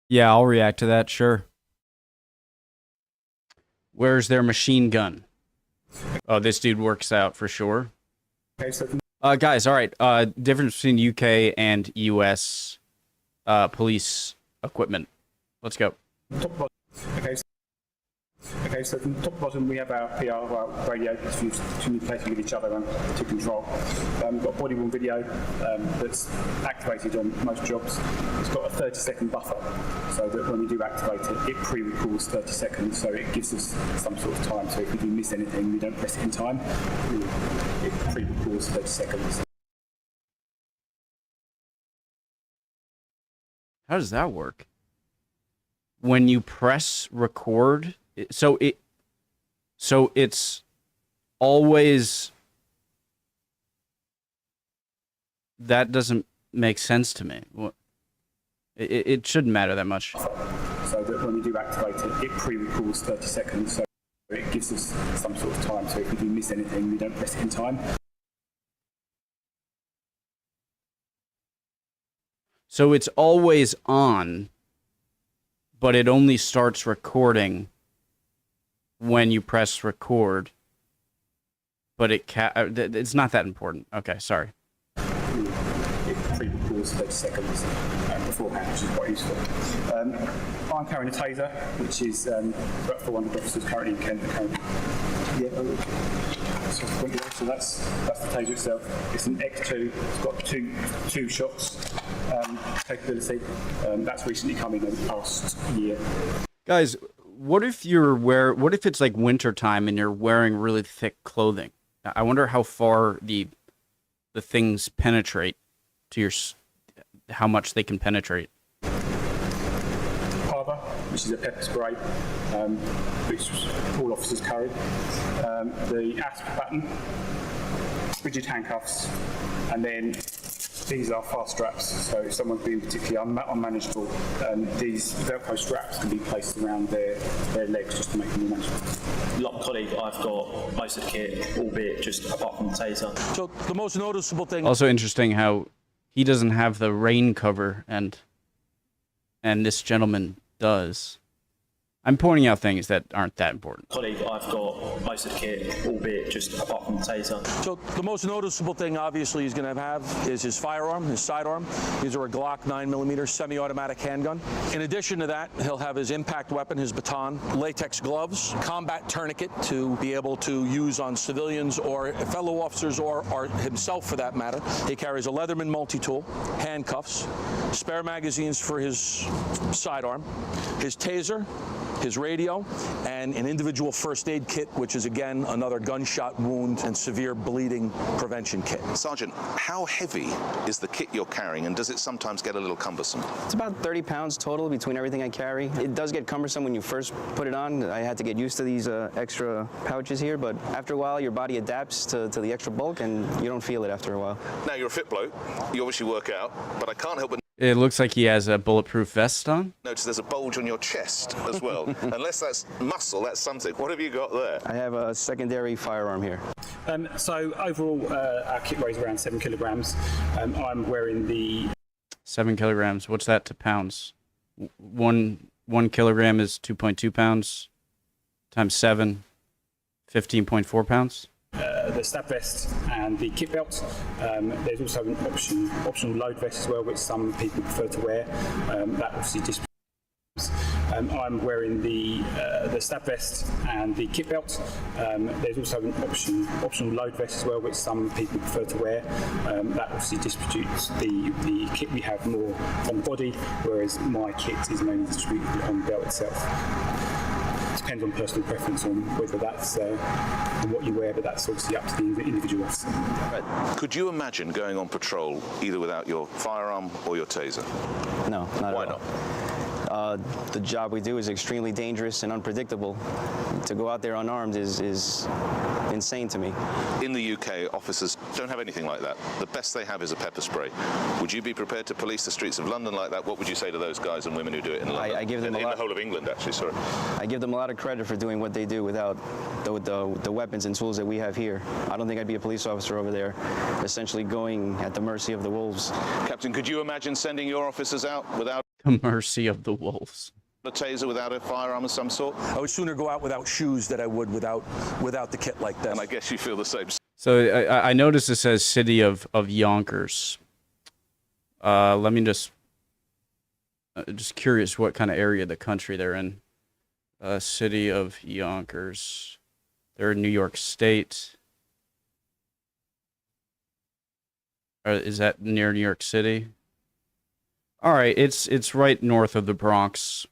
Yeah, I'll react to that, sure. Where's their machine gun? Oh, this dude works out for sure. Okay, so Guys, all right. Difference between UK and US police equipment. Let's go. top bottom. Okay, so from top to bottom we have our PR, our radio communicating with each other and to control. We've got body worn video that's activated on most jobs. It's got a 30-second buffer, so that when we do activate it, it pre-records 30 seconds, so it gives us some sort of time. So if we do miss anything, we don't press it in time. It pre-records 30 seconds. How does that work? When you press record, so it's always, that doesn't make sense to me. It shouldn't matter that much. So that when we do activate it, it pre-records 30 seconds, so it gives us some sort of time. So if we do miss anything, we don't press it in time. So it's always on, but it only starts recording when you press record. But it's not that important. Okay, sorry. It pre-records 30 seconds beforehand, which is quite useful. I'm carrying a Taser, which is about 400 officers currently in Kent. So that's the Taser itself. It's an X2. It's got two shots capability. That's recently come in the past year. Guys, what if it's like winter time and you're wearing really thick clothing? I wonder how far the things penetrate to your, how much they can penetrate. Harbor, which is a pepper spray, which all officers carry. The ASP pattern, rigid handcuffs, and then these are fast straps. So if someone's being particularly unmanageable, these Velcro straps can be placed around their legs just to make them more manageable. Like my colleague, I've got most of the kit, albeit just apart from the Taser. So the most noticeable thing. Also interesting how he doesn't have the rain cover and this gentleman does. I'm pointing out things that aren't that important. Colleague, I've got most of the kit, albeit just apart from the Taser. So the most noticeable thing, obviously, he's going to have is his firearm, his sidearm. These are a Glock 9mm semi-automatic handgun. In addition to that, he'll have his impact weapon, his baton, latex gloves, combat tourniquet to be able to use on civilians or fellow officers or himself for that matter. He carries a Leatherman multi-tool, handcuffs, spare magazines for his sidearm, his Taser, his radio, and an individual first aid kit, which is, again, another gunshot wound and severe bleeding prevention kit. Sergeant, how heavy is the kit you're carrying, and does it sometimes get a little cumbersome? It's about 30 pounds total between everything I carry. It does get cumbersome when you first put it on. I had to get used to these extra pouches here, but after a while, your body adapts to the extra bulk, and you don't feel it after a while. Now, you're a fit bloke. You obviously work out, but I can't help but It looks like he has a bulletproof vest on. notice there's a bulge on your chest as well. Unless that's muscle, that's something. What have you got there? I have a secondary firearm here. So overall, our kit weighs around 7 kilograms. I'm wearing the 7 kilograms. What's that to pounds? One kilogram is 2.2 pounds. Times 7, 15.4 pounds. the stab vest and the kit belt. There's also an optional load vest as well, which some people prefer to wear. That obviously distributes. I'm wearing the stab vest and the kit belt. There's also an optional load vest as well, which some people prefer to wear. That obviously distributes the kit we have more on the body, whereas my kit is mainly distributed on the belt itself. Depends on personal preference on whether that's on what you wear, but that's obviously up to the individual officer. Right. Could you imagine going on patrol either without your firearm or your taser? No, not Why at all. not? The job we do is extremely dangerous and unpredictable. To go out there unarmed is insane to me. In the UK, officers don't have anything like that. The best they have is a pepper spray. Would you be prepared to police the streets of London like that? What would you say to those guys and women who do it in London? I give them in the whole of England, actually, sorry. I give them a lot of credit for doing what they do without the weapons and tools that we have here. I don't think I'd be a police officer over there, essentially going at the mercy of the wolves. Captain, could you imagine sending your officers out without the mercy of the wolves. A taser without a firearm of some sort? I would sooner go out without shoes than I would without the kit like this. And I guess you feel the same. So I noticed it says city of Yonkers. Let me just curious what kind of area of the country they're in. City of Yonkers. They're in New York State. Is that near New York City? All right, it's right north of the Bronx.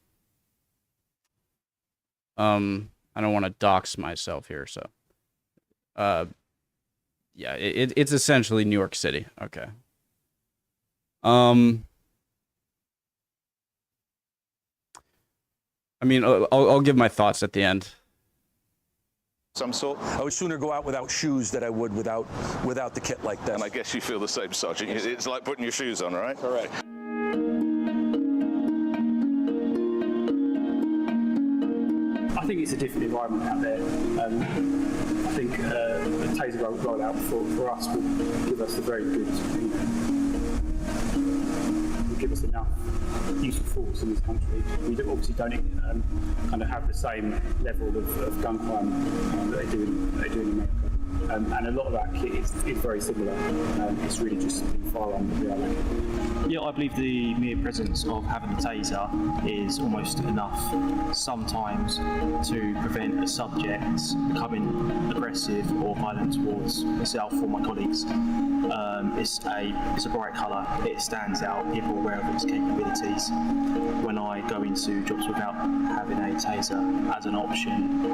I don't want to dox myself here, so. Yeah, it's essentially New York City. Okay. I mean, I'll give my thoughts at the end. Some sort? I would sooner go out without shoes than I would without the kit like this. And I guess you feel the same, Sergeant. It's like putting your shoes on, right? Correct. I think it's a different environment out there. I think the Taser rollout for us will give us a very good, will give us enough useful force in this country. We obviously don't kind of have the same level of gun crime that they do in America. And a lot of that kit is very similar. It's really just the firearm that we are lacking. Yeah, I believe the mere presence of having the taser is almost enough sometimes to prevent a subject becoming aggressive or violent towards myself or my colleagues. It's a bright colour, it stands out, people are aware of its capabilities. When I go into jobs without having a taser as an option,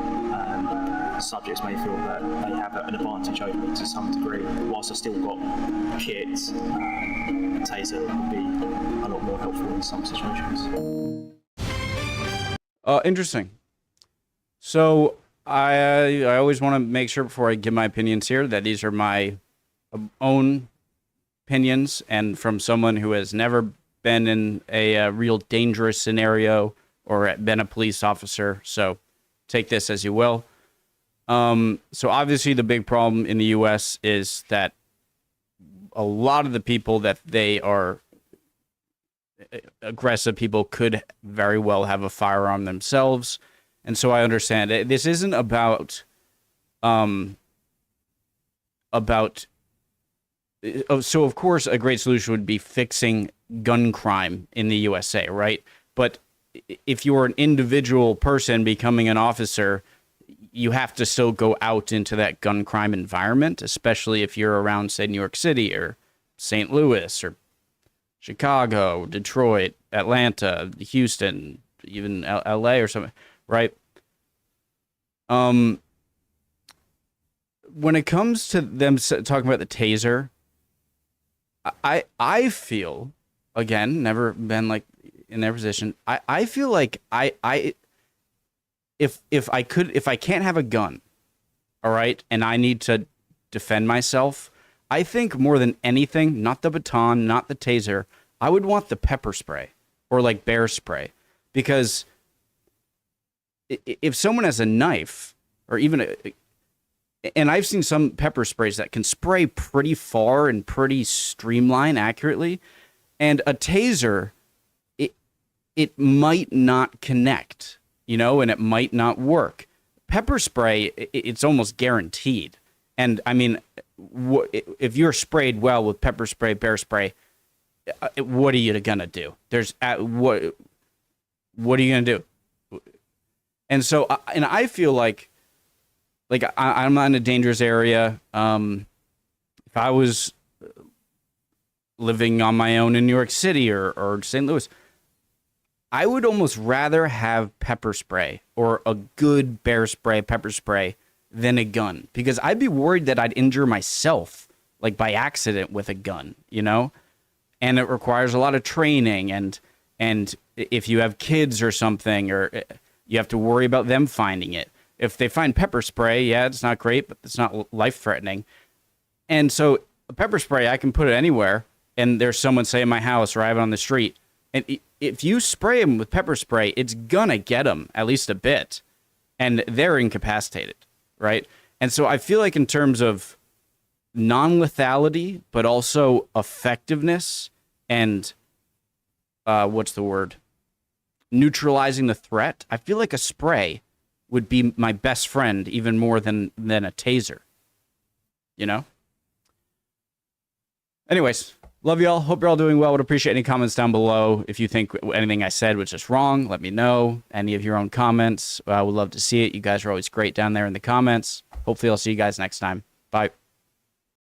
subjects may feel that they have an advantage over me to some degree. Whilst I've still got kit, a taser would be a lot more helpful in some situations. Interesting. So I always want to make sure before I give my opinions here that these are my own opinions and from someone who has never been in a real dangerous scenario or been a police officer. So take this as you will. So obviously the big problem in the U.S. is that a lot of the people that they are aggressive people could very well have a firearm themselves. And so I understand it. This isn't about so of course a great solution would be fixing gun crime in the USA, right? But if you're an individual person becoming an officer, you have to still go out into that gun crime environment, especially if you're around, say, New York City or St. Louis or Chicago, Detroit, Atlanta, Houston, even LA or something, right? When it comes to them talking about the taser, I feel, again, never been like in their position. I feel like if I can't have a gun, all right, and I need to defend myself, I think more than anything, not the baton, not the taser, I would want the pepper spray or like bear spray, because if someone has a knife or even and I've seen some pepper sprays that can spray pretty far and pretty streamline accurately, and a taser, it might not connect, you know, and it might not work. Pepper spray, it's almost guaranteed. And I mean, if you're sprayed well with pepper spray, bear spray, what are you gonna do? What are you gonna do? And so, and I feel like I'm not in a dangerous area. If I was living on my own in New York City or St. Louis, I would almost rather have pepper spray or a good bear spray, pepper spray, than a gun, because I'd be worried that I'd injure myself, like by accident with a gun, you know? And it requires a lot of training, and if you have kids or something, or you have to worry about them finding it. If they find pepper spray, yeah, it's not great, but it's not life-threatening. And so a pepper spray, I can put it anywhere, and there's someone, say, in my house or I have it on the street, and if you spray them with pepper spray, it's gonna get them at least a bit, and they're incapacitated, right? And so I feel like in terms of non-lethality, but also effectiveness and what's the word? Neutralizing the threat. I feel like a spray would be my best friend even more than a taser. You know? Anyways, love y'all. Hope you're all doing well. Would appreciate any comments down below. If you think anything I said was just wrong, let me know. Any of your own comments, would love to see it. You guys are always great down there in the comments. Hopefully I'll see you guys next time. Bye.